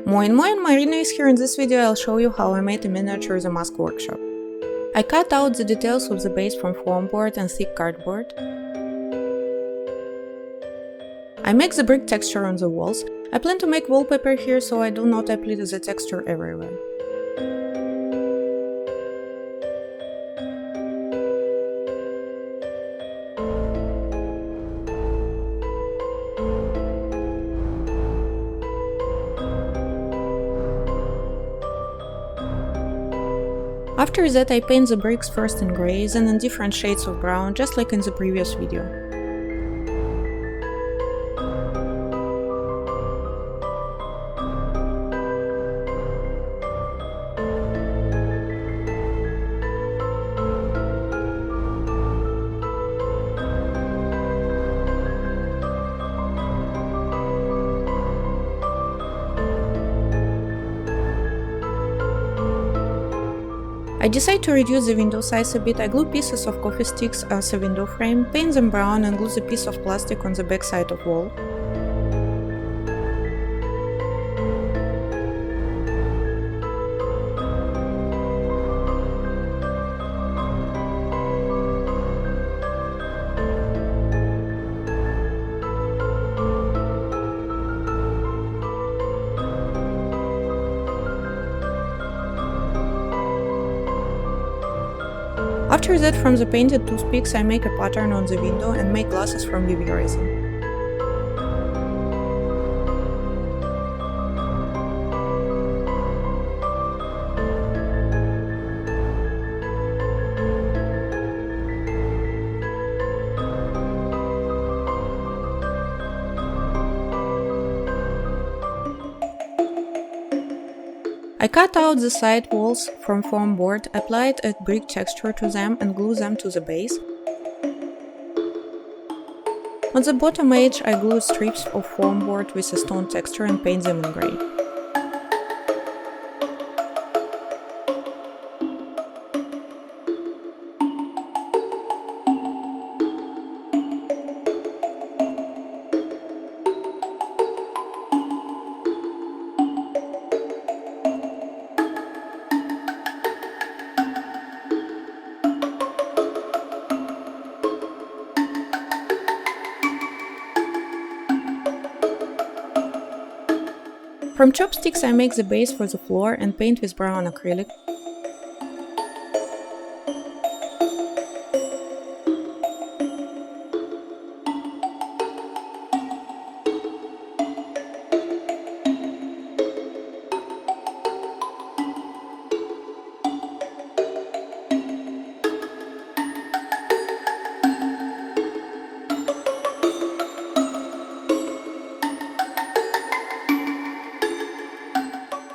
Moin Moin, Marina is here. In this video I'll show you how I made a miniature The Mask workshop. I cut out the details of the base from foam board and thick cardboard. I make the brick texture on the walls. I plan to make wallpaper here, so I do not apply the texture everywhere. After that I paint the bricks first in grey, then in different shades of brown, just like in the previous video. I decide to reduce the window size a bit. I glue pieces of coffee sticks as a window frame, paint them brown and glue the piece of plastic on the back side of wall. After that, from the painted toothpicks I make a pattern on the window and make glasses from UV resin. I cut out the side walls from foam board, applied a brick texture to them and glue them to the base. On the bottom edge I glued strips of foam board with a stone texture and paint them in grey. From chopsticks I make the base for the floor and paint with brown acrylic.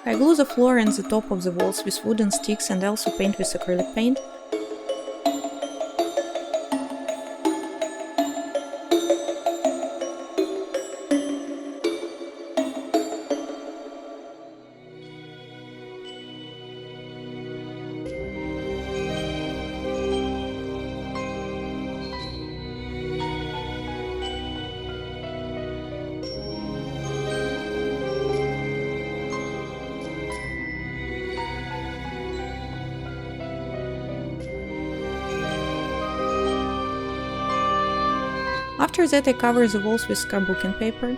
I glue the floor and the top of the walls with wooden sticks and also paint with acrylic paint. After that I cover the walls with scrapbooking paper.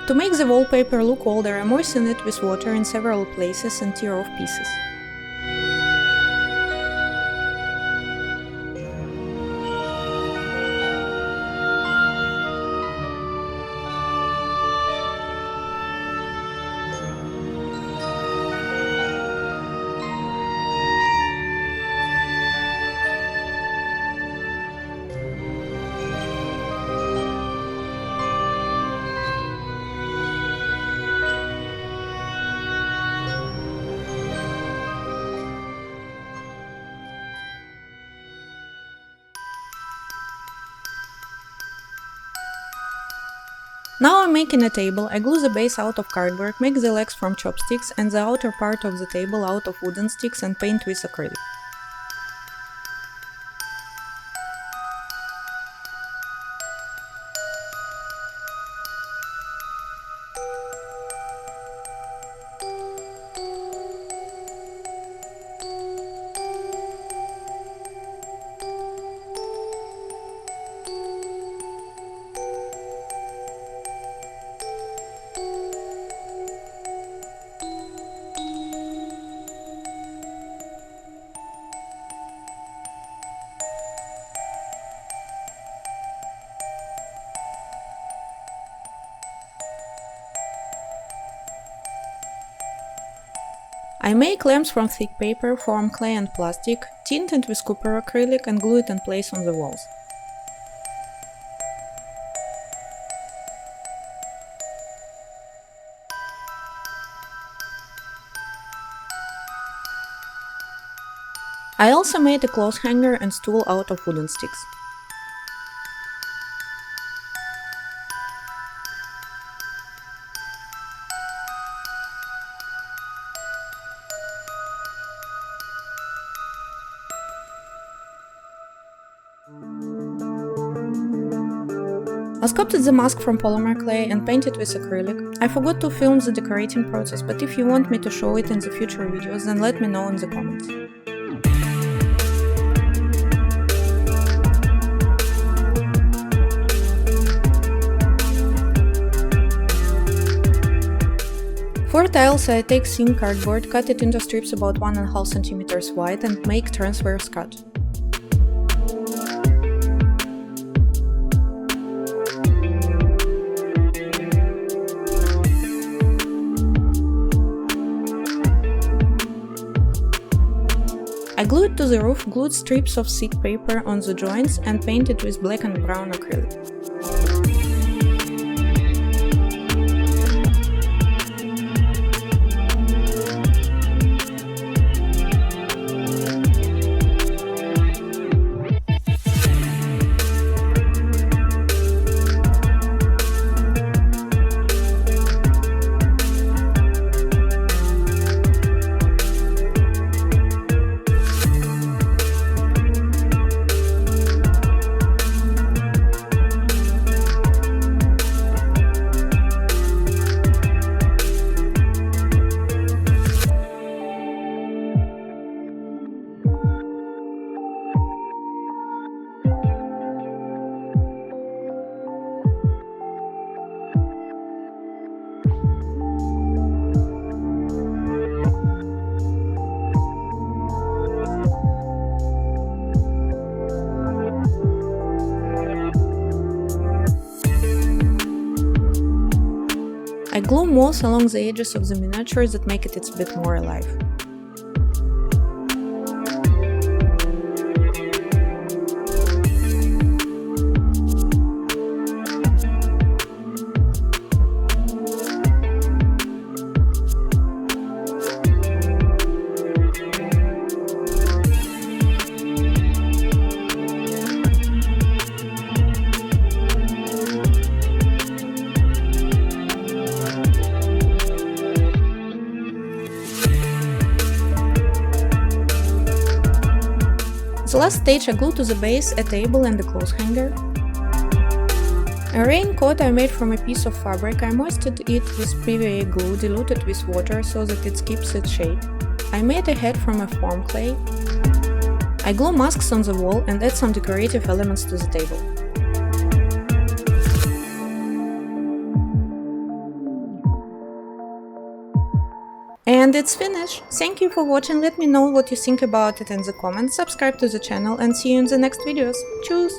To make the wallpaper look older, I moisten it with water in several places and tear off pieces. Now I'm making a table. I glue the base out of cardboard, make the legs from chopsticks and the outer part of the table out of wooden sticks and paint with acrylic. I make lamps from thick paper, form clay and plastic, tint it with copper acrylic and glue it in place on the walls. I also made a clothes hanger and stool out of wooden sticks. I sculpted the mask from polymer clay and painted with acrylic. I forgot to film the decorating process, but if you want me to show it in the future videos, then let me know in the comments. For tiles, I take thin cardboard, cut it into strips about 1.5 cm wide and make transverse cut. I glued to the roof, glued strips of thick paper on the joints and painted with black and brown acrylic. I glue moss along the edges of the miniature that make it a bit more alive. The last stage, I glued to the base a table and a clothes hanger. A raincoat I made from a piece of fabric. I moistened it with PVA glue, diluted with water so that it keeps its shape. I made a hat from a foam clay. I glue masks on the wall and add some decorative elements to the table. And it's finished! Thank you for watching, let me know what you think about it in the comments, subscribe to the channel and see you in the next videos. Tschüss!